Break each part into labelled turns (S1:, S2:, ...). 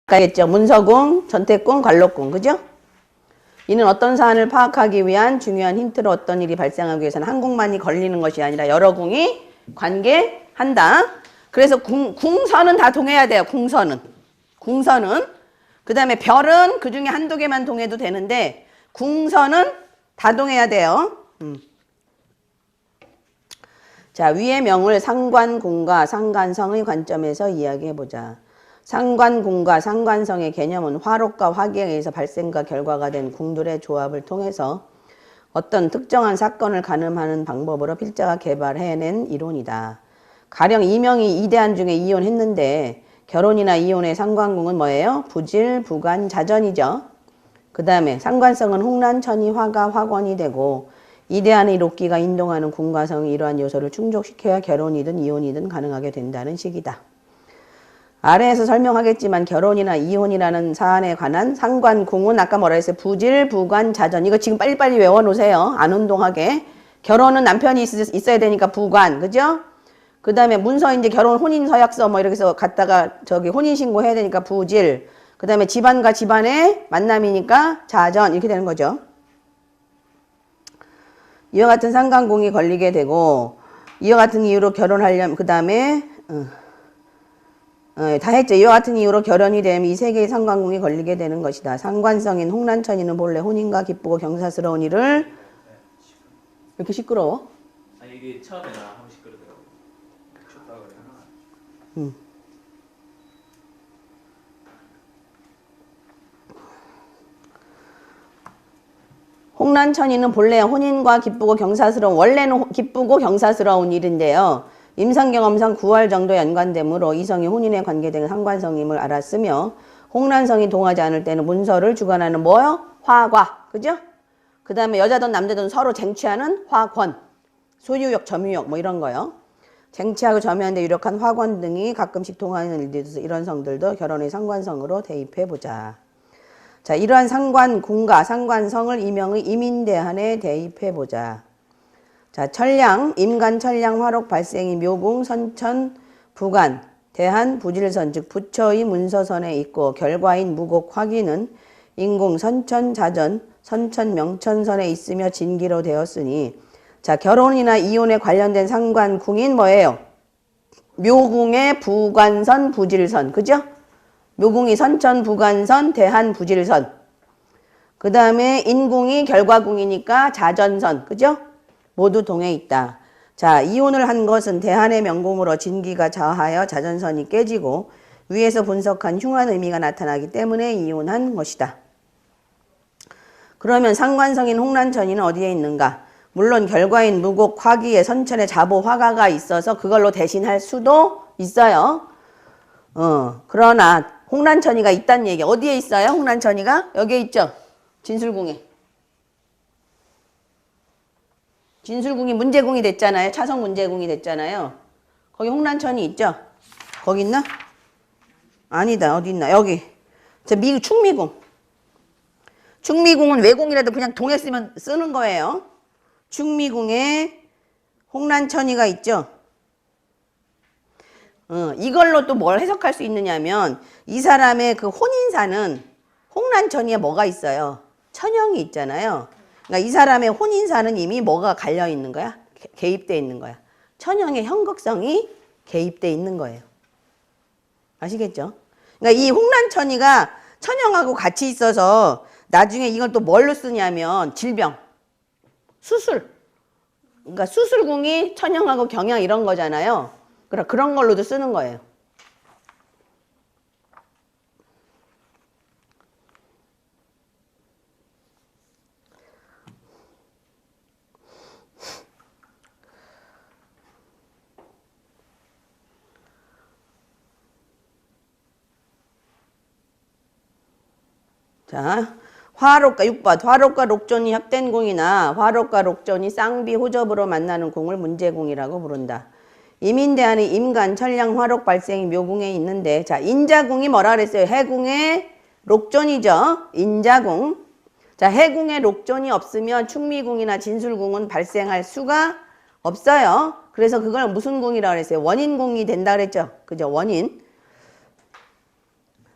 S1: 아까 했죠. 문서궁, 전태궁, 관록궁. 그죠? 이는 어떤 사안을 파악하기 위한 중요한 힌트로 어떤 일이 발생하기 위해서는 한 궁만이 걸리는 것이 아니라 여러 궁이 관계한다. 그래서 궁선은 다 동해야 돼요. 궁선은. 그 다음에 별은 그 중에 한두 개만 동해도 되는데 궁선은 다 동해야 돼요. 자, 위의 명을 상관궁과 상관성의 관점에서 이야기해보자. 상관궁과 상관성의 개념은 화록과 화기에 의해서 발생과 결과가 된 궁들의 조합을 통해서 어떤 특정한 사건을 가늠하는 방법으로 필자가 개발해낸 이론이다. 가령 이명이 이대한 중에 이혼했는데 결혼이나 이혼의 상관궁은 뭐예요? 부질, 부관, 자전이죠. 그 다음에 상관성은 홍란천이 화가 화권이 되고 이대한의 록기가 인동하는 궁과 성이 이러한 요소를 충족시켜야 결혼이든 이혼이든 가능하게 된다는 식이다. 아래에서 설명하겠지만 결혼이나 이혼이라는 사안에 관한 상관궁은 아까 뭐라 했어요? 부질, 부관, 자전. 이거 지금 빨리빨리 외워놓으세요. 안 운동하게. 결혼은 남편이 있어야 되니까 부관. 그죠? 그 다음에 문서 이제 결혼 혼인서약서 뭐 이렇게 해서 갖다가 저기 혼인신고 해야 되니까 부질. 그 다음에 집안과 집안의 만남이니까 자전. 이렇게 되는 거죠. 이와 같은 상관궁이 걸리게 되고 이와 같은 이유로 결혼하려면 그 다음에 다 했죠. 이와 같은 이유로 결혼이 되면 이 세 개의 상관궁이 걸리게 되는 것이다. 상관성인 홍란천이는 본래 혼인과 기쁘고 경사스러운 일을 왜 이렇게 시끄러워?
S2: 아니 이게 처음에 나 하면 시끄러더라고. 춥다 그래.
S1: 홍란천이는 본래 혼인과 기쁘고 경사스러운 원래는 기쁘고 경사스러운 일인데요. 임상경험상 9월 정도 연관되므로 이성이 혼인에 관계된 상관성임을 알았으며 홍란성이 동하지 않을 때는 문서를 주관하는 뭐요? 화과. 그죠? 그 다음에 여자든 남자든 서로 쟁취하는 화권. 소유욕, 점유욕 뭐 이런 거요. 쟁취하고 점유하는 데 유력한 화권 등이 가끔씩 동하는 일들이 있어서 이런 성들도 결혼의 상관성으로 대입해보자. 자, 이러한 상관궁과 상관성을 이명의 임인대한에 대입해보자. 자, 천량, 임간, 천량, 화록, 발생이 묘궁, 선천, 부관, 대한, 부질선, 즉 부처의 문서선에 있고 결과인 무곡, 화기는 인궁, 선천, 자전, 선천, 명천선에 있으며 진기로 되었으니 자, 결혼이나 이혼에 관련된 상관궁인 뭐예요? 묘궁의 부관선, 부질선. 그죠? 묘궁이 선천, 부관선, 대한, 부질선. 그 다음에 인궁이 결과궁이니까 자전선. 그죠? 모두 동해 있다. 자, 이혼을 한 것은 대한의 명궁으로 진기가 자하여 자전선이 깨지고 위에서 분석한 흉한 의미가 나타나기 때문에 이혼한 것이다. 그러면 상관성인 홍란천이는 어디에 있는가? 물론 결과인 무곡, 화기에 선천에 자보, 화가가 있어서 그걸로 대신할 수도 있어요. 그러나 홍란천이가 있다는 얘기. 어디에 있어요? 홍란천이가? 여기에 있죠? 진술궁에. 진술궁이 문제궁이 됐잖아요. 차성 문제궁이 됐잖아요. 거기 홍란천이 있죠? 거기 있나? 아니다. 어디 있나? 여기. 충미궁. 충미궁은 외궁이라도 그냥 동에 쓰는 거예요. 충미궁에 홍란천이가 있죠? 이걸로 또 뭘 해석할 수 있느냐면 이 사람의 그 혼인사는 홍란천이에 뭐가 있어요? 천형이 있잖아요. 그러니까 이 사람의 혼인사는 이미 뭐가 갈려 있는 거야? 개입되어 있는 거야. 천형의 형극성이 개입되어 있는 거예요. 아시겠죠? 그러니까 이 홍란천이가 천형하고 같이 있어서 나중에 이걸 또 뭘로 쓰냐면 질병, 수술. 그러니까 수술궁이 천형하고 경양 이런 거잖아요. 그런 걸로도 쓰는 거예요. 자, 화록과 6번. 화록과 록존이 합된 궁이나 화록과 록존이 쌍비 호접으로 만나는 궁을 문제궁이라고 부른다. 임인대한의 임간, 천량, 화록 발생이 묘궁에 있는데 자, 인자궁이 뭐라 그랬어요? 해궁의 록존이죠. 인자궁. 자, 해궁의 록존이 없으면 충미궁이나 진술궁은 발생할 수가 없어요. 그래서 그걸 무슨 궁이라고 그랬어요? 원인궁이 된다 그랬죠. 그죠? 원인.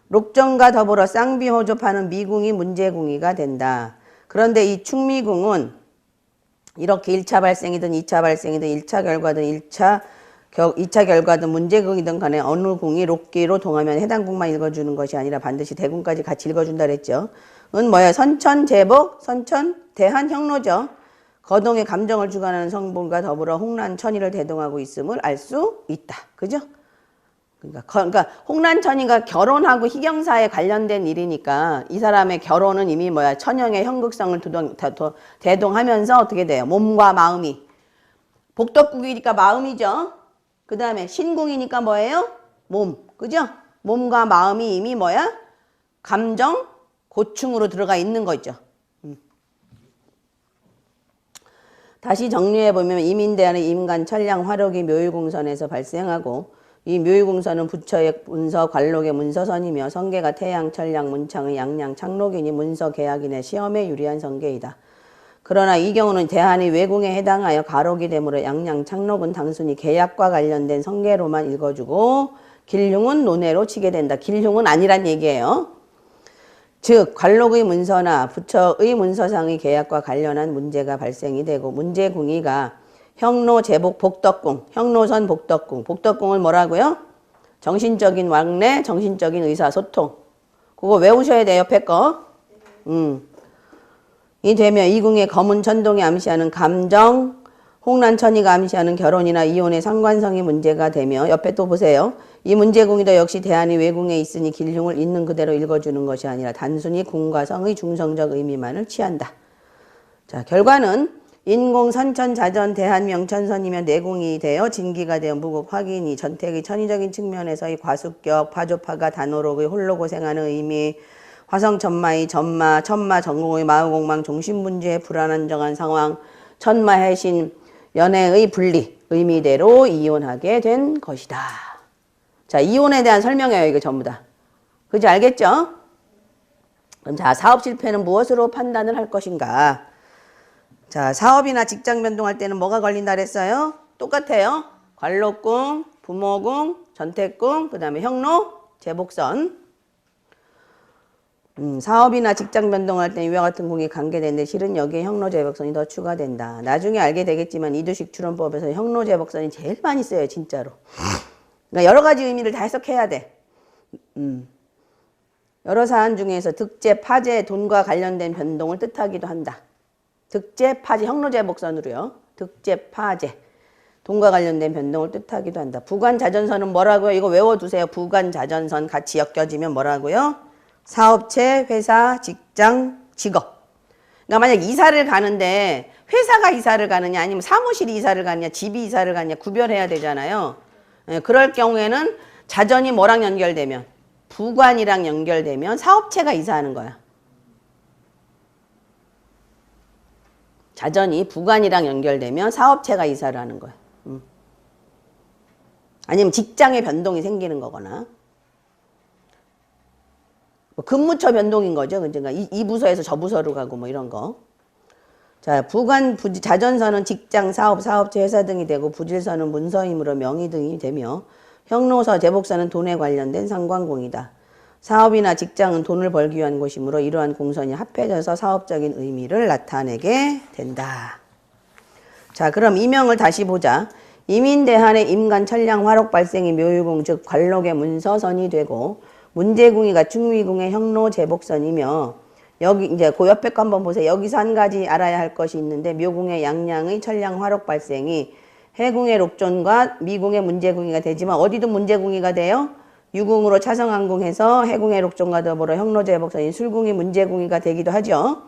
S1: 록정과 더불어 쌍비호접하는 미궁이 문제궁이가 된다. 그런데 이 충미궁은 이렇게 1차 발생이든 2차 발생이든 1차 결과든 2차 결과든 문제궁이든 간에 어느 궁이 록기로 동하면 해당 궁만 읽어주는 것이 아니라 반드시 대궁까지 같이 읽어준다 그랬죠. 은 뭐야? 선천, 제복, 선천, 대한, 형로죠. 거동의 감정을 주관하는 성분과 더불어 홍란천이를 대동하고 있음을 알 수 있다. 그죠? 그러니까 홍란천이가 결혼하고 희경사에 관련된 일이니까 이 사람의 결혼은 이미 뭐야? 천형의 형극성을 대동하면서 어떻게 돼요? 몸과 마음이. 복덕국이니까 마음이죠. 그 다음에 신궁이니까 뭐예요? 몸. 그죠? 몸과 마음이 이미 뭐야? 감정, 고충으로 들어가 있는 거죠. 다시 정리해보면 이민대하는 임간, 천량, 화록이 묘유궁선에서 발생하고 이 묘유궁선은 부처의 문서, 관록의 문서선이며 성계가 태양, 천량, 문창의 양양, 창록이니 문서, 계약인의 시험에 유리한 성계이다. 그러나 이 경우는 대한이 외궁에 해당하여 가록이 되므로 양양, 창록은 단순히 계약과 관련된 성계로만 읽어주고 길흉은 논외로 치게 된다. 길흉은 아니란 얘기예요. 즉 관록의 문서나 부처의 문서상의 계약과 관련한 문제가 발생이 되고 문제궁이가 형로, 제복, 복덕궁, 형로선, 복덕궁. 복덕궁을 뭐라고요? 정신적인 왕래, 정신적인 의사소통. 그거 외우셔야 돼요, 옆에 거. 이 되면 이 궁의 검은 천동이 암시하는 감정, 홍란천이가 암시하는 결혼이나 이혼의 상관성이 문제가 되며 옆에 또 보세요. 이 문제궁이도 역시 대한이 외궁에 있으니 길흉을 있는 그대로 읽어주는 것이 아니라 단순히 궁과 성의 중성적 의미만을 취한다. 자, 결과는 인공, 선천, 자전, 대한, 명천선이며 내궁이 되어 진기가 되어 무국, 확인이 전택의 천의적인 측면에서의 과수격, 파조파가 단호록의 홀로 고생하는 의미, 화성 천마의 천마, 전공의 마우공망, 종신문제의 불안한정한 상황, 천마 해신, 연애의 분리, 의미대로 이혼하게 된 것이다. 자, 이혼에 대한 설명이에요, 이거 전부 다. 그지 알겠죠? 그럼 자, 사업 실패는 무엇으로 판단을 할 것인가? 자, 사업이나 직장 변동할 때는 뭐가 걸린다 그랬어요? 똑같아요. 관록궁, 부모궁, 전택궁, 그 다음에 형로, 제복선. 사업이나 직장 변동할 때 이와 같은 궁이 관계되는데 실은 여기에 형로제복선이 더 추가된다. 나중에 알게 되겠지만 이두식 추론법에서 형로제복선이 제일 많이 써요, 진짜로. 그러니까 여러 가지 의미를 다 해석해야 돼. 여러 사안 중에서 득제, 파제, 돈과 관련된 변동을 뜻하기도 한다. 득제, 파제, 형로제복선으로요. 득제, 파제, 돈과 관련된 변동을 뜻하기도 한다. 부관자전선은 뭐라고요? 이거 외워두세요. 부관자전선 같이 엮여지면 뭐라고요? 사업체, 회사, 직장, 직업. 그러니까 만약 이사를 가는데 회사가 이사를 가느냐 아니면 사무실이 이사를 가느냐 집이 이사를 가느냐 구별해야 되잖아요. 그럴 경우에는 자전이 뭐랑 연결되면 부관이랑 연결되면 사업체가 이사하는 거야. 자전이 부관이랑 연결되면 사업체가 이사를 하는 거야. 아니면 직장의 변동이 생기는 거거나 뭐 근무처 변동인 거죠. 그러니까 이 부서에서 저 부서로 가고 뭐 이런 거. 자, 자전선은 직장, 사업, 사업체, 회사 등이 되고 부질선은 문서이므로 명의 등이 되며 형로서, 제복선은 돈에 관련된 상관공이다. 사업이나 직장은 돈을 벌기 위한 곳이므로 이러한 공선이 합해져서 사업적인 의미를 나타내게 된다. 자, 그럼 이명을 다시 보자. 이민대한의 임간, 천량, 화록 발생이 묘유궁, 즉 관록의 문서선이 되고 문제궁이가 충위궁의 형로, 제복선이며 여기 이제 그 옆에 거 한번 보세요. 여기서 한 가지 알아야 할 것이 있는데 묘궁의 양양의 천량, 화록 발생이 해궁의 록존과 미궁의 문제궁이가 되지만 어디도 문제궁이가 돼요? 유궁으로 차성한궁해서 해궁의 록존과 더불어 형로, 제복선인 술궁이 문제궁이가 되기도 하죠.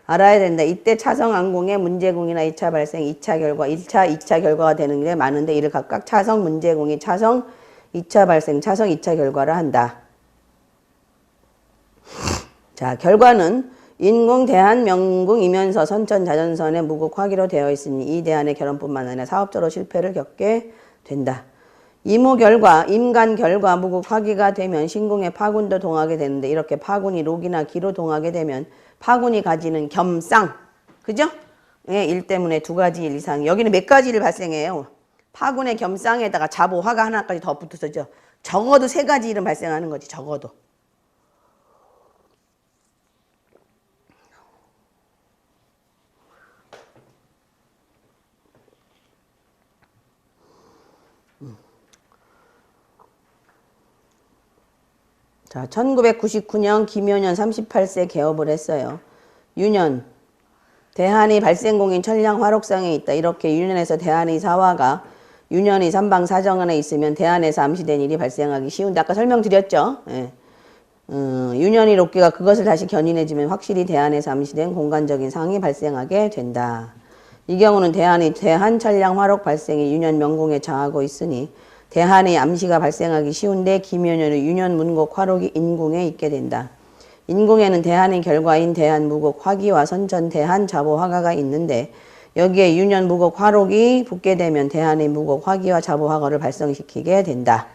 S1: 알아야 된다. 이때 차성안궁의 문제궁이나 2차 발생, 2차 결과, 1차, 2차 결과가 되는 게 많은데 이를 각각 차성 문제궁이 차성 2차 발생, 차성 2차 결과를 한다. 자, 결과는 인궁, 대한, 명궁이면서 선천, 자전선의 무국, 화기로 되어 있으니 이 대한의 결혼뿐만 아니라 사업적으로 실패를 겪게 된다. 이모 결과, 임간 결과, 무국, 화기가 되면 신궁의 파군도 동하게 되는데 이렇게 파군이 록이나 기로 동하게 되면 파군이 가지는 겸쌍, 그죠? 예, 일 때문에 두 가지 일 이상. 여기는 몇 가지 일 발생해요. 파군의 겸쌍에다가 자보, 화가 하나까지 더 붙어서죠. 적어도 세 가지 일은 발생하는 거지, 적어도. 자, 1999년 김효년 38세 개업을 했어요. 유년, 대한이 발생공인 천량 화록상에 있다. 이렇게 유년에서 대한의 사화가 유년의 삼방사정 안에 있으면 대한에서 암시된 일이 발생하기 쉬운데 아까 설명드렸죠. 예. 유년의 록기가 그것을 다시 견인해주면 확실히 대한에서 암시된 공간적인 상황이 발생하게 된다. 이 경우는 대한의 대한천량 화록 발생이 유년 명궁에 처하고 있으니 대한의 암시가 발생하기 쉬운데 김효년의 유년 문곡 화록이 인궁에 있게 된다. 인궁에는 대한의 결과인 대한 무곡 화기와 선천 대한 자보 화가가 있는데 여기에 유년 무곡 화록이 붙게 되면 대한의 무곡 화기와 자보 화가를 발생시키게 된다.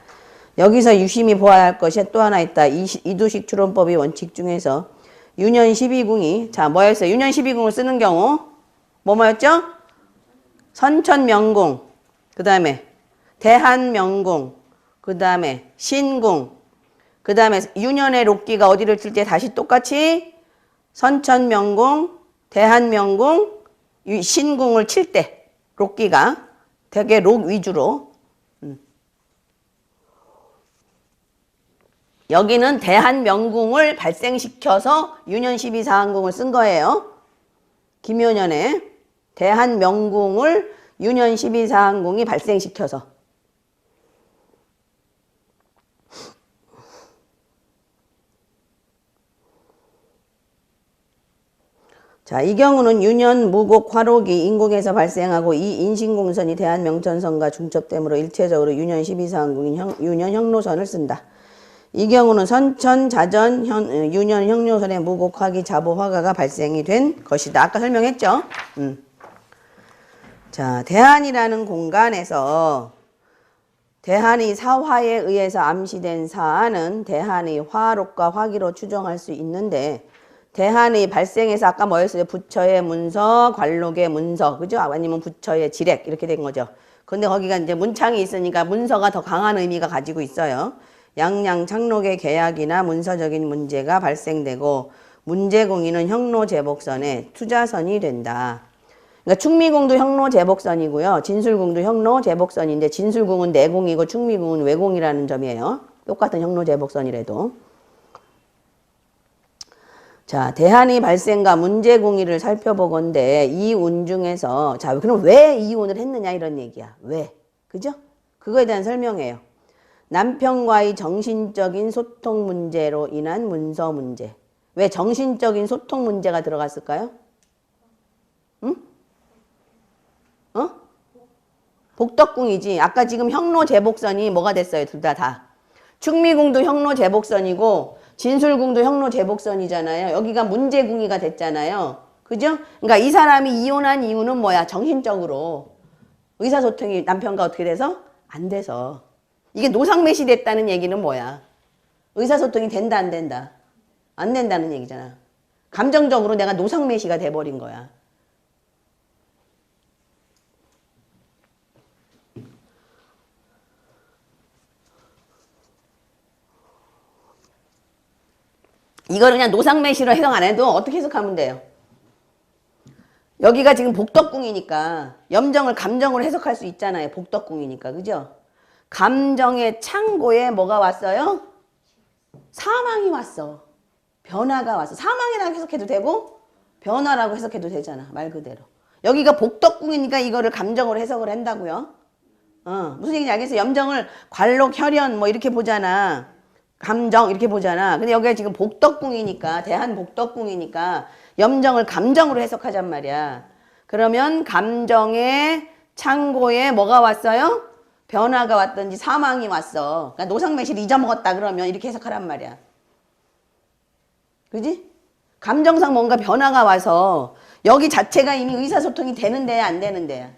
S1: 여기서 유심히 보아야 할 것이 또 하나 있다. 이두식 추론법의 원칙 중에서 유년 12궁이 자 뭐였어요? 유년 12궁을 쓰는 경우 뭐였죠? 선천명궁, 그 다음에 대한명궁, 그 다음에 신궁, 그 다음에 유년의 록기가 어디를 칠 때 다시 똑같이 선천명궁, 대한명궁, 신궁을 칠 때 록기가 되게 록 위주로 여기는 대한명궁을 발생시켜서 유년 12사항궁을 쓴 거예요. 김효년에 대한명궁을 유년 12사항궁이 발생시켜서 자, 이 경우는 유년 무곡 화록이 인궁에서 발생하고 이 인신공선이 대한명천선과 중첩되므로 일체적으로 유년 12사항궁인 유년 형로선을 쓴다. 이 경우는 선천, 자전, 유년 형로선의 무곡 화기, 자보 화가가 발생이 된 것이다. 아까 설명했죠? 자, 대한이라는 공간에서 대한의 사화에 의해서 암시된 사안은 대한의 화록과 화기로 추정할 수 있는데 대한의 발생에서 아까 뭐였어요? 부처의 문서, 관록의 문서, 그죠? 아니면 부처의 지렉 이렇게 된 거죠. 근데 거기가 이제 문창이 있으니까 문서가 더 강한 의미가 가지고 있어요. 양양 창록의 계약이나 문서적인 문제가 발생되고 문제공인은 형로제복선의 투자선이 된다. 그러니까 충미궁도 형로제복선이고요. 진술궁도 형로제복선인데 진술궁은 내공이고 충미궁은 외공이라는 점이에요. 똑같은 형로제복선이라도. 자, 대한의 발생과 문제공의를 살펴보건대 이 운 중에서 자, 그럼 왜 이 운을 했느냐 이런 얘기야. 왜? 그죠? 그거에 대한 설명이에요. 남편과의 정신적인 소통 문제로 인한 문서 문제. 왜 정신적인 소통 문제가 들어갔을까요? 응? 복덕궁이지. 아까 지금 형로제복선이 뭐가 됐어요? 둘 다. 충미궁도 형로제복선이고 진술궁도 형로제복선이잖아요. 여기가 문제궁이가 됐잖아요. 그죠? 그러니까 이 사람이 이혼한 이유는 뭐야? 정신적으로 의사소통이 남편과 어떻게 돼서? 안 돼서. 이게 노상매시 됐다는 얘기는 뭐야? 의사소통이 된다 안 된다? 안 된다는 얘기잖아. 감정적으로 내가 노상매시가 돼버린 거야. 이거를 그냥 노상매시로 해석 안 해도 어떻게 해석하면 돼요? 여기가 지금 복덕궁이니까 염정을 감정으로 해석할 수 있잖아요. 복덕궁이니까. 그죠? 감정의 창고에 뭐가 왔어요? 사망이 왔어. 변화가 왔어. 사망이라고 해석해도 되고 변화라고 해석해도 되잖아. 말 그대로. 여기가 복덕궁이니까 이거를 감정으로 해석을 한다고요. 무슨 얘기인지 알겠어요? 염정을 관록, 혈연 뭐 이렇게 보잖아. 감정 이렇게 보잖아. 근데 여기가 지금 복덕궁이니까 대한 복덕궁이니까 염정을 감정으로 해석하잔 말이야. 그러면 감정의 창고에 뭐가 왔어요? 변화가 왔든지 사망이 왔어. 그러니까 노상매시를 잊어먹었다 그러면 이렇게 해석하란 말이야. 그지? 감정상 뭔가 변화가 와서 여기 자체가 이미 의사소통이 되는데야 안 되는데야.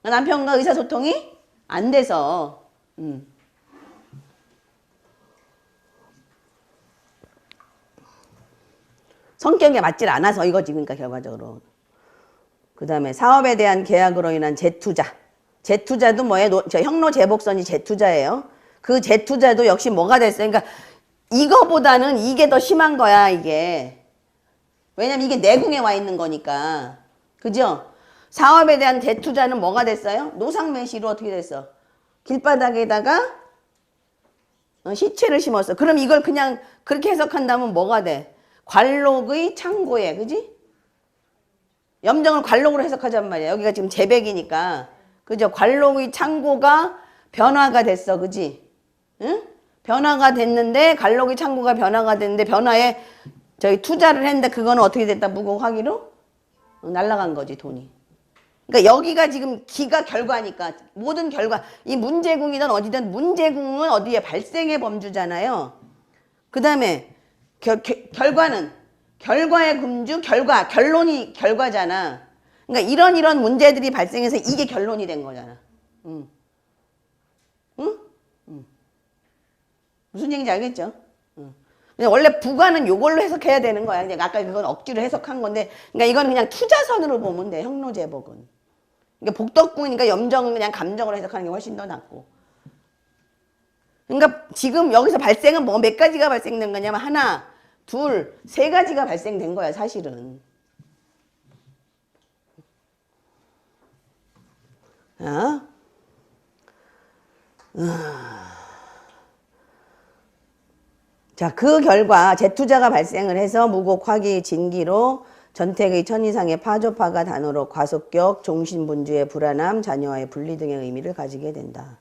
S1: 남편과 의사소통이 안 돼서 성격에 맞질 않아서 이거지. 그러니까 결과적으로. 그 다음에 사업에 대한 계약으로 인한 재투자. 재투자도 뭐예요? 저 형로제복선이 재투자예요. 그 재투자도 역시 뭐가 됐어요? 그러니까 이거보다는 이게 더 심한 거야, 이게. 왜냐면 이게 내궁에 와 있는 거니까. 그죠? 사업에 대한 재투자는 뭐가 됐어요? 노상매시로 어떻게 됐어? 길바닥에다가 시체를 심었어. 그럼 이걸 그냥 그렇게 해석한다면 뭐가 돼? 관록의 창고에, 그지? 염정을 관록으로 해석하잔 말이야. 여기가 지금 제백이니까. 그죠? 관록의 창고가 변화가 됐어. 그지? 응? 변화가 됐는데, 관록의 창고가 변화가 됐는데, 변화에 저희 투자를 했는데, 그거는 어떻게 됐다? 무곡화기로? 날아간 거지, 돈이. 그러니까 여기가 지금 기가 결과니까, 모든 결과, 이 문제궁이든 어디든 문제궁은 어디에 발생의 범주잖아요. 그 다음에 결과는 결과의 금주, 결론이 결과잖아. 그러니까 이런 문제들이 발생해서 이게 결론이 된 거잖아. 응? 응? 무슨 얘기인지 알겠죠? 응. 원래 부가는 요걸로 해석해야 되는 거야. 이제 아까 그건 억지로 해석한 건데, 그러니까 이건 그냥 투자선으로 보면 돼. 형로제복은. 그러니까 복덕궁이니까 염정은 그냥 감정으로 해석하는 게 훨씬 더 낫고. 그러니까 지금 여기서 발생은 뭐 몇 가지가 발생된 거냐면 하나, 둘, 세 가지가 발생된 거야, 사실은. 어? 자, 그 결과 재투자가 발생을 해서 무곡화기 진기로 전택의 천이상의 파조파가 단어로 과속격, 종신분주의 불안함, 자녀와의 분리 등의 의미를 가지게 된다.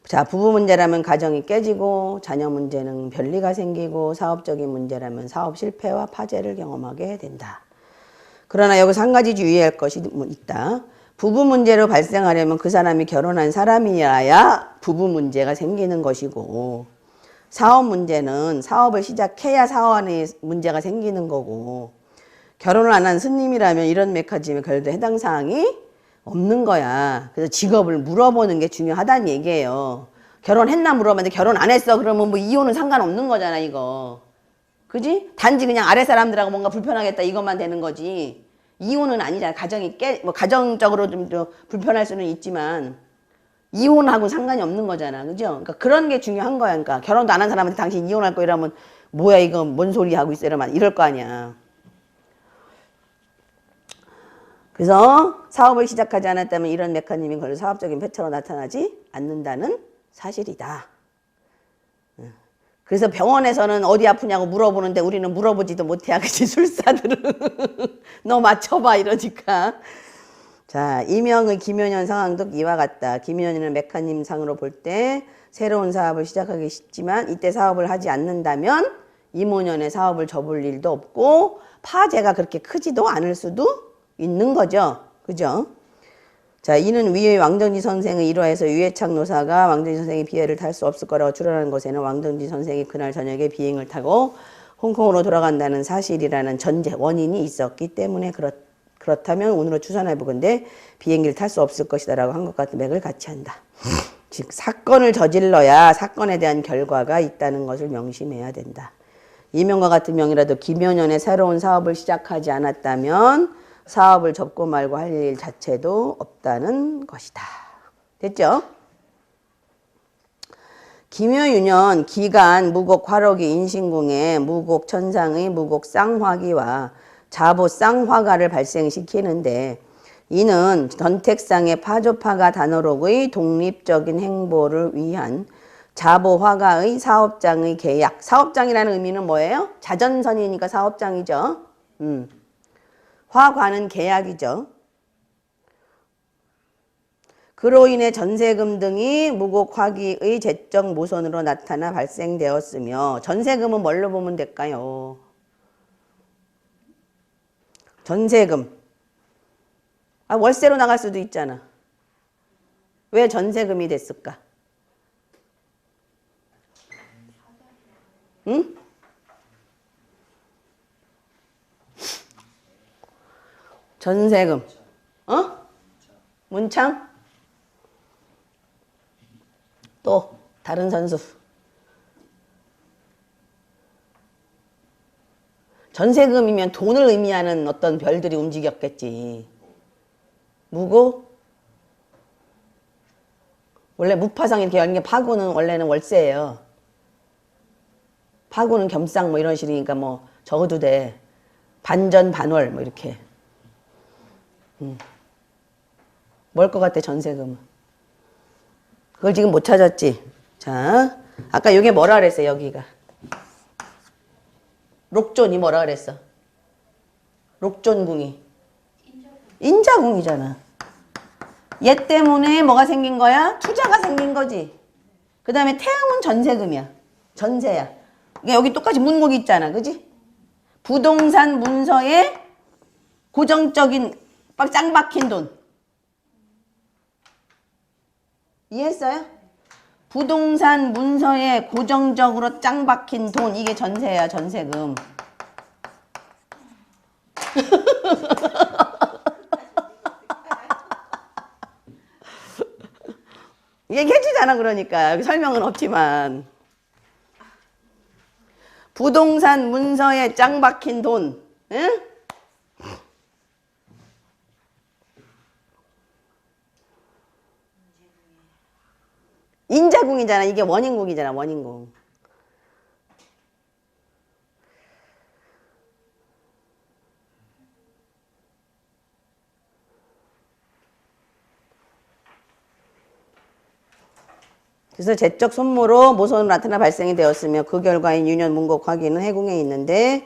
S1: 자, 부부 문제라면 가정이 깨지고, 자녀 문제는 별리가 생기고, 사업적인 문제라면 사업 실패와 파재를 경험하게 된다. 그러나 여기서 한 가지 주의할 것이 있다. 부부 문제로 발생하려면 그 사람이 결혼한 사람이어야 부부 문제가 생기는 것이고, 사업 문제는 사업을 시작해야 사업 안에 문제가 생기는 거고, 결혼을 안 한 스님이라면 이런 메커니즘에 걸려 해당 사항이 없는 거야. 그래서 직업을 물어보는 게 중요하다는 얘기예요. 결혼했나 물어봤는데 결혼 안 했어. 그러면 뭐 이혼은 상관없는 거잖아, 이거. 그지? 단지 그냥 아래 사람들하고 뭔가 불편하겠다 이것만 되는 거지. 이혼은 아니잖아. 뭐 가정적으로 좀 불편할 수는 있지만 이혼하고 상관이 없는 거잖아. 그죠? 그러니까 그런 게 중요한 거야. 그러니까 결혼도 안 한 사람한테 당신 이혼할 거 이러면 뭐야 이거 뭔 소리 하고 있어 이럴 거 아니야. 그래서 사업을 시작하지 않았다면 이런 메커니즘이 걸려 사업적인 폐처로 나타나지 않는다는 사실이다. 그래서 병원에서는 어디 아프냐고 물어보는데 우리는 물어보지도 못해. 그치? 술사들은. 너 맞춰봐 이러니까. 자, 이명의 김효년 상황도 이와 같다. 김효년은 메커니즘상으로 볼 때 새로운 사업을 시작하기 쉽지만 이때 사업을 하지 않는다면 이모년의 사업을 접을 일도 없고 파재가 그렇게 크지도 않을 수도 있는 거죠. 그죠? 자, 이는 위의 왕정지 선생의 일화에서 유해창 노사가 왕정지 선생이 비행을 탈 수 없을 거라고 추론하는 것에는 왕정지 선생이 그날 저녁에 비행을 타고 홍콩으로 돌아간다는 사실이라는 전제, 원인이 있었기 때문에 그렇다면 오늘로 추산해보건대 비행기를 탈 수 없을 것이다 라고 한 것 같은 맥을 같이 한다. 즉 사건을 저질러야 사건에 대한 결과가 있다는 것을 명심해야 된다. 이명과 같은 명이라도 김효년의 새로운 사업을 시작하지 않았다면 사업을 접고 말고 할 일 자체도 없다는 것이다. 됐죠? 김효윤년 기간 무곡 화록이 인신궁에 무곡 천상의 무곡 쌍화기와 자보 쌍화가를 발생시키는데 이는 전택상의 파조파가 단어록의 독립적인 행보를 위한 자보화가의 사업장의 계약. 사업장이라는 의미는 뭐예요? 자전선이니까 사업장이죠. 화과는 계약이죠. 그로 인해 전세금 등이 무곡화기의 재적 모선으로 나타나 발생되었으며 전세금은 뭘로 보면 될까요? 전세금. 월세로 나갈 수도 있잖아. 왜 전세금이 됐을까? 응? 전세금. 문창? 또 다른 선수. 전세금이면 돈을 의미하는 어떤 별들이 움직였겠지. 무고? 원래 무파상 이렇게 열린 게 파고는 원래는 월세예요. 파고는 겸상 뭐 이런 식이니까 뭐 적어도 돼. 반전 반월 뭐 이렇게. 뭘 것 같아 전세금은? 그걸 지금 못 찾았지? 자, 아까 요게 뭐라 그랬어요, 여기가? 록존이 뭐라 그랬어? 록존궁이. 인자궁이잖아. 얘 때문에 뭐가 생긴 거야? 투자가 생긴 거지. 그 다음에 태음은 전세금이야. 전세야. 그러니까 여기 똑같이 문곡이 있잖아. 그지? 부동산 문서에 고정적인 짱 박힌 돈. 이해했어요? 부동산 문서에 고정적으로 짱 박힌 돈. 이게 전세야, 전세금. 얘기해주잖아, 그러니까. 여기 설명은 없지만. 부동산 문서에 짱 박힌 돈. 응? 인자궁이잖아. 이게 원인궁이잖아, 원인궁. 그래서 제적 손모로 모선으로 나타나 발생이 되었으며 그 결과인 유년 문곡 화기는 해궁에 있는데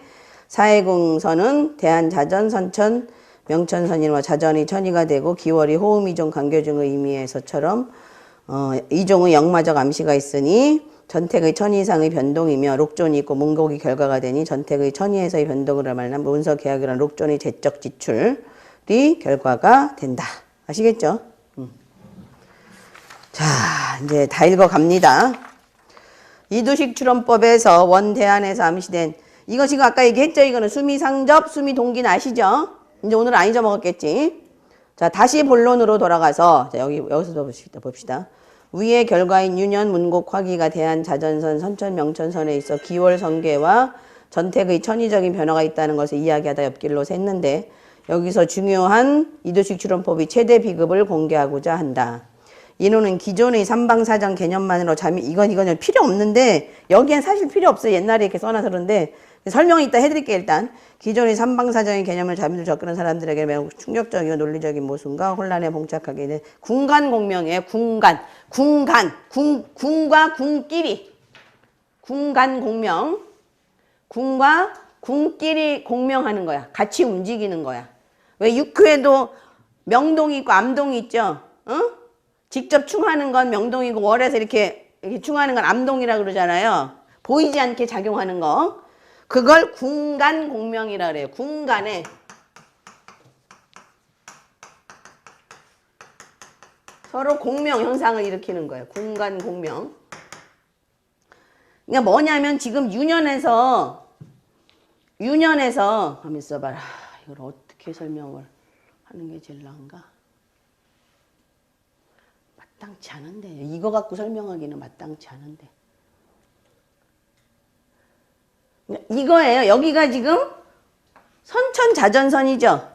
S1: 사해궁선은 대한 자전 선천 명천선이와 자전이 천이가 되고 기월이 호음 이종 간교중의 의미에서처럼 이종의 역마적 암시가 있으니 전택의 천이 이상의 변동이며 록존이 있고 문곡이 결과가 되니 전택의 천이에서의 변동으로 말하는 문서 계약이란 록존의 제적 지출이 결과가 된다. 아시겠죠? 자, 이제 다 읽어갑니다. 이두식 출원법에서 원대안에서 암시된 이거 지금 아까 얘기했죠? 이거는 수미상접, 수미동긴 아시죠? 이제 오늘 안 잊어먹었겠지? 자, 다시 본론으로 돌아가서 자, 여기서 봅시다. 위의 결과인 유년 문곡 화기가 대한 자전선 선천 명천선에 있어 기월 성계와 전택의 천의적인 변화가 있다는 것을 이야기하다 옆길로 샜는데 여기서 중요한 이두식 출원법이 최대 비급을 공개하고자 한다. 이노는 기존의 삼방사정 개념만으로 이건 필요 없는데 여기엔 사실 필요 없어요. 옛날에 이렇게 써놔서 그런데 설명이 있다 해드릴게요. 일단 기존의 삼방사정의 개념을 잠입을 접근한 사람들에게 매우 충격적이고 논리적인 모순과 혼란에 봉착하게 된 궁간공명이에요. 궁과 궁끼리 궁간공명 궁과 궁끼리 공명하는 거야. 같이 움직이는 거야. 왜 육회에도 명동이 있고 암동이 있죠. 어? 직접 충하는 건 명동이고 월에서 이렇게 충하는 건 암동이라 그러잖아요. 보이지 않게 작용하는 거. 그걸 궁간공명이라 그래요. 궁간에 서로 공명 현상을 일으키는 거예요. 궁간공명. 그러니까 뭐냐면 지금 유년에서 한번 있어봐라. 이걸 어떻게 설명을 하는 게 제일 나은가? 마땅치 않은데 이거 갖고 설명하기는 마땅치 않은데 이거예요. 여기가 지금 선천자전선이죠.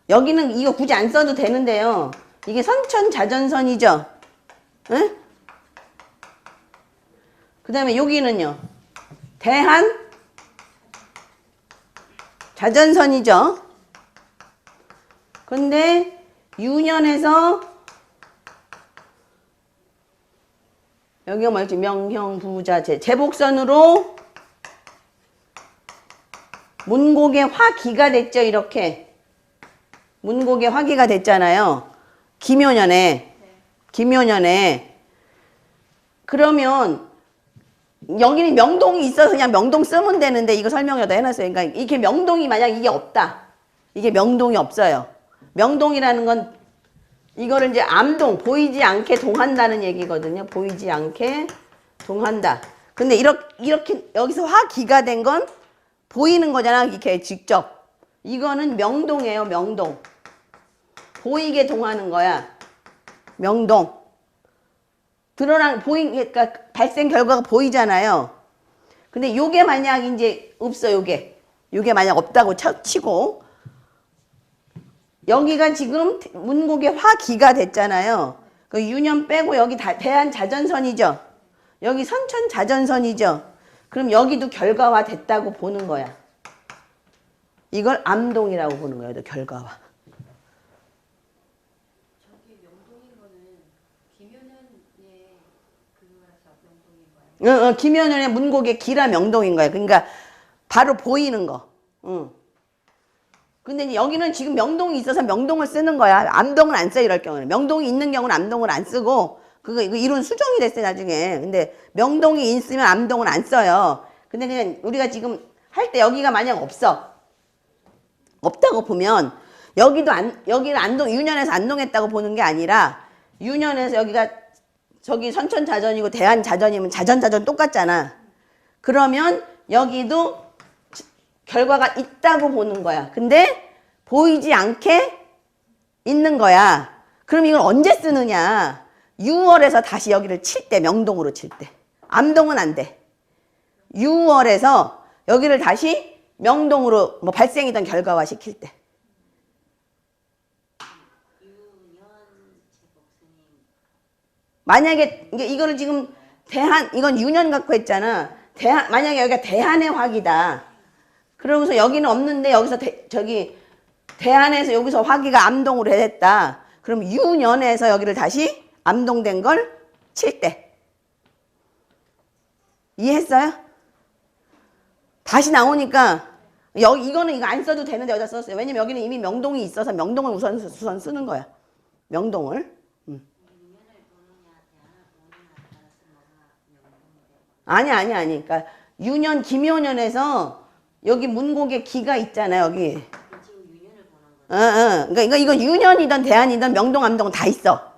S1: 여기는 이거 굳이 안 써도 되는데요. 이게 선천자전선이죠. 응? 그 다음에 여기는요. 대한 자전선이죠. 근데 유년에서 여기가 뭐였지? 명형부자재 제복선으로 문곡의 화기가 됐죠. 이렇게 문곡의 화기가 됐잖아요. 기묘년에 그러면 여기는 명동이 있어서 그냥 명동 쓰면 되는데 이거 설명에다 해놨어요. 그러니까 이게 명동이 만약 이게 없다. 이게 명동이 없어요. 명동이라는 건 이거를 이제 암동, 보이지 않게 동한다는 얘기거든요. 보이지 않게 동한다. 근데 이렇게 여기서 화기가 된 건 보이는 거잖아. 이렇게 직접. 이거는 명동이에요. 명동. 보이게 동하는 거야. 명동. 그러니까 발생 결과가 보이잖아요. 근데 요게 만약 이제 없어, 요게 만약 없다고 치고 여기가 지금 문곡의 화기가 됐잖아요. 그 유년 빼고 여기 대한 자전선이죠. 여기 선천 자전선이죠. 그럼 여기도 결과화 됐다고 보는 거야. 이걸 암동이라고 보는 거예요. 결과화.
S3: 저기 명동인 거는 기묘년에
S1: 김연현의 문곡의 기라 명동인 거야. 그러니까 바로 보이는 거. 근데 이제 여기는 지금 명동이 있어서 명동을 쓰는 거야. 암동은 안 써, 이럴 경우는. 명동이 있는 경우는 암동을 안 쓰고, 이거 이론 수정이 됐어요, 나중에. 근데 명동이 있으면 암동은 안 써요. 근데 그냥 우리가 지금 할 때 여기가 만약 없어. 없다고 보면, 여기는 안동, 유년에서 안동했다고 보는 게 아니라, 유년에서 여기가 저기 선천자전이고 대한자전이면 자전 똑같잖아. 그러면 여기도 결과가 있다고 보는 거야. 근데 보이지 않게 있는 거야. 그럼 이걸 언제 쓰느냐? 6월에서 다시 여기를 칠 때, 명동으로 칠 때. 암동은 안 돼. 6월에서 여기를 다시 명동으로 뭐 발생이던 결과화 시킬 때. 만약에 이거를 지금 이건 유년 갖고 했잖아. 만약에 여기가 대한의 화기다. 그러고서 여기는 없는데 여기서 대한에서 여기서 화기가 암동으로 했다. 그럼 유년에서 여기를 다시 암동된 걸 칠 때. 이해했어요? 다시 나오니까 이거는 이거 안 써도 되는데 여기다 썼어요. 왜냐면 여기는 이미 명동이 있어서 명동을 우선 쓰는 거야. 명동을. 아니. 그러니까 유년, 김효년에서 여기 문곡에 기가 있잖아요, 여기. 그러니까 이거 유년이든 대한이든 명동, 암동은 다 있어.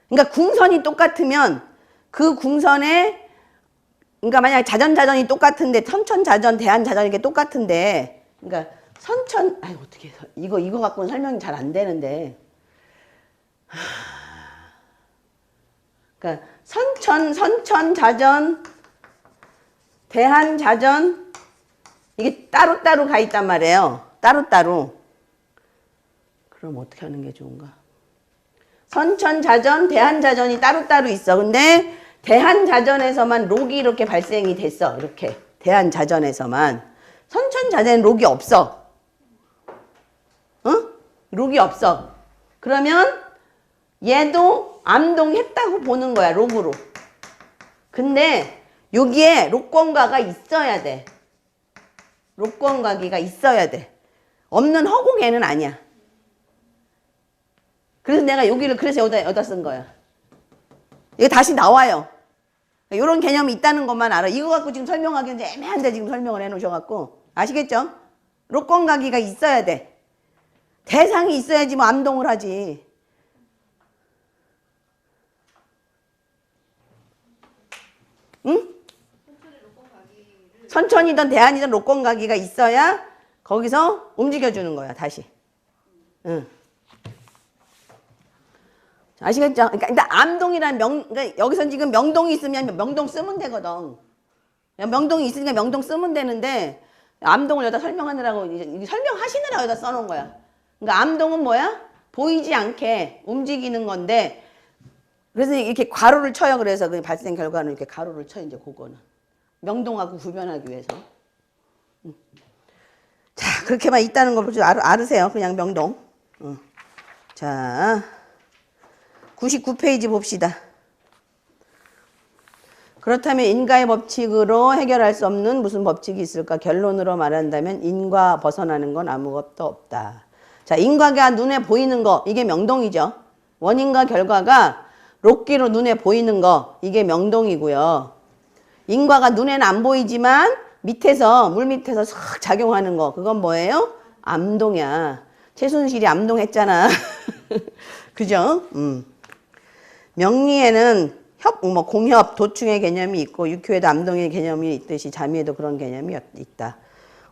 S1: 그러니까 궁선이 똑같으면 그 궁선에, 그러니까 만약에 자전이 똑같은데, 선천자전, 대한자전 이게 똑같은데, 그러니까 어떻게 해서, 이거 갖고는 설명이 잘 안 되는데. 그러니까 선천자전, 대한자전, 이게 따로따로 가 있단 말이에요. 따로따로. 그럼 어떻게 하는 게 좋은가? 선천자전, 대한자전이 따로따로 있어. 근데 대한자전에서만 록이 이렇게 발생이 됐어. 이렇게. 대한자전에서만. 선천자전엔 록이 없어. 록이 없어. 그러면 얘도 암동했다고 보는 거야, 록으로. 근데 여기에 록권가가 있어야 돼. 록권가기가 있어야 돼. 없는 허공에는 아니야. 그래서 내가 여기를 그래서 여기다 쓴 거야. 이게 다시 나와요. 이런 개념이 있다는 것만 알아. 이거 갖고 지금 설명하기는 애매한데 지금 설명을 해놓으셔갖고. 아시겠죠? 록권가기가 있어야 돼. 대상이 있어야지 뭐 암동을 하지. 응? 선천이든 대한이든 록권가기가 있어야 거기서 움직여주는 거야, 다시. 응. 아시겠죠? 그러니까 암동이란 그러니까 여기서 지금 명동이 있으면 명동 쓰면 되거든. 명동이 있으니까 명동 쓰면 되는데 암동을 여기다 설명하느라고 이제 설명하시느라고 여기다 써놓은 거야. 그러니까 암동은 뭐야? 보이지 않게 움직이는 건데 그래서 이렇게 괄호를 쳐요. 그래서 그 발생 결과는 이렇게 가로를 쳐 이제 그거는 명동하고 구별하기 위해서. 자 그렇게만 있다는 걸 알으세요. 그냥 명동. 자. 99페이지 봅시다. 그렇다면 인과의 법칙으로 해결할 수 없는 무슨 법칙이 있을까? 결론으로 말한다면 인과 벗어나는 건 아무것도 없다. 자, 인과가 눈에 보이는 거 이게 명동이죠. 원인과 결과가 록기로 눈에 보이는 거 이게 명동이고요. 인과가 눈에는 안 보이지만 밑에서 물 밑에서 싹 작용하는 거 그건 뭐예요? 암동이야. 최순실이 암동했잖아. 그죠? 명리에는 공협, 도충의 개념이 있고 육효에도 암동의 개념이 있듯이 자미에도 그런 개념이 있다.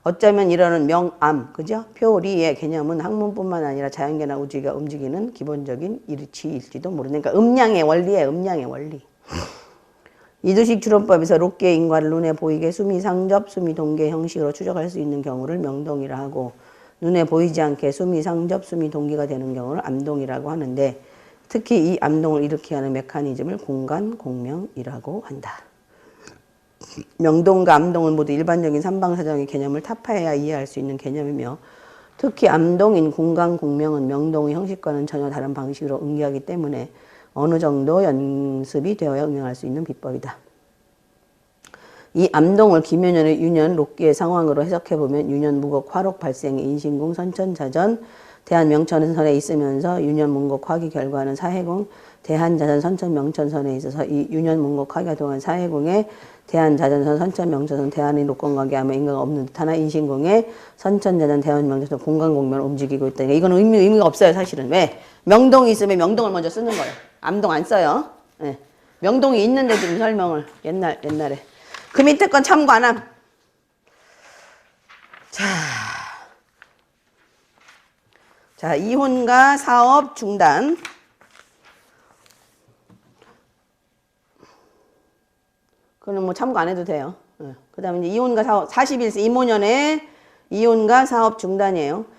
S1: 어쩌면 이러는 명암, 그죠? 표리의 개념은 학문뿐만 아니라 자연계나 우주가 움직이는 기본적인 일치일지도 모르는. 그러니까 음량의 원리에 음량의 원리. 이두식 추론법에서 록계의 인과를 눈에 보이게 수미상접, 수미동계 형식으로 추적할 수 있는 경우를 명동이라 하고 눈에 보이지 않게 수미상접, 수미동계가 되는 경우를 암동이라고 하는데 특히 이 암동을 일으키게 하는 메커니즘을 공간공명이라고 한다. 명동과 암동은 모두 일반적인 삼방사정의 개념을 타파해야 이해할 수 있는 개념이며 특히 암동인 공간공명은 명동의 형식과는 전혀 다른 방식으로 응기하기 때문에 어느 정도 연습이 되어야 응용할 수 있는 비법이다. 이 암동을 김윤현의 윤현 록기의 상황으로 해석해보면 윤현 무곡 화록 발생의 인신궁 선천자전 대한명천선에 있으면서 윤현 문곡 화기 결과는 사해궁 대한자전 선천명천선에 있어서 이 윤현 문곡 화기가 동한 사해궁에 대한자전선 선천명천선 대한의 녹건관계 아무 인과가 없는 듯 하나 인신궁에 선천자전 대한명천선 공간공면을 움직이고 있다. 이거는 의미가 없어요 사실은. 왜? 명동이 있으면 명동을 먼저 쓰는 거예요. 암동 안 써요. 네. 명동이 있는데 지금 설명을 옛날에 그 밑에 건 참고 안 함. 자, 이혼과 사업 중단. 그거는 뭐 참고 안 해도 돼요. 그 다음에 이제 이혼과 사업, 41세 이모년의 이혼과 사업 중단이에요.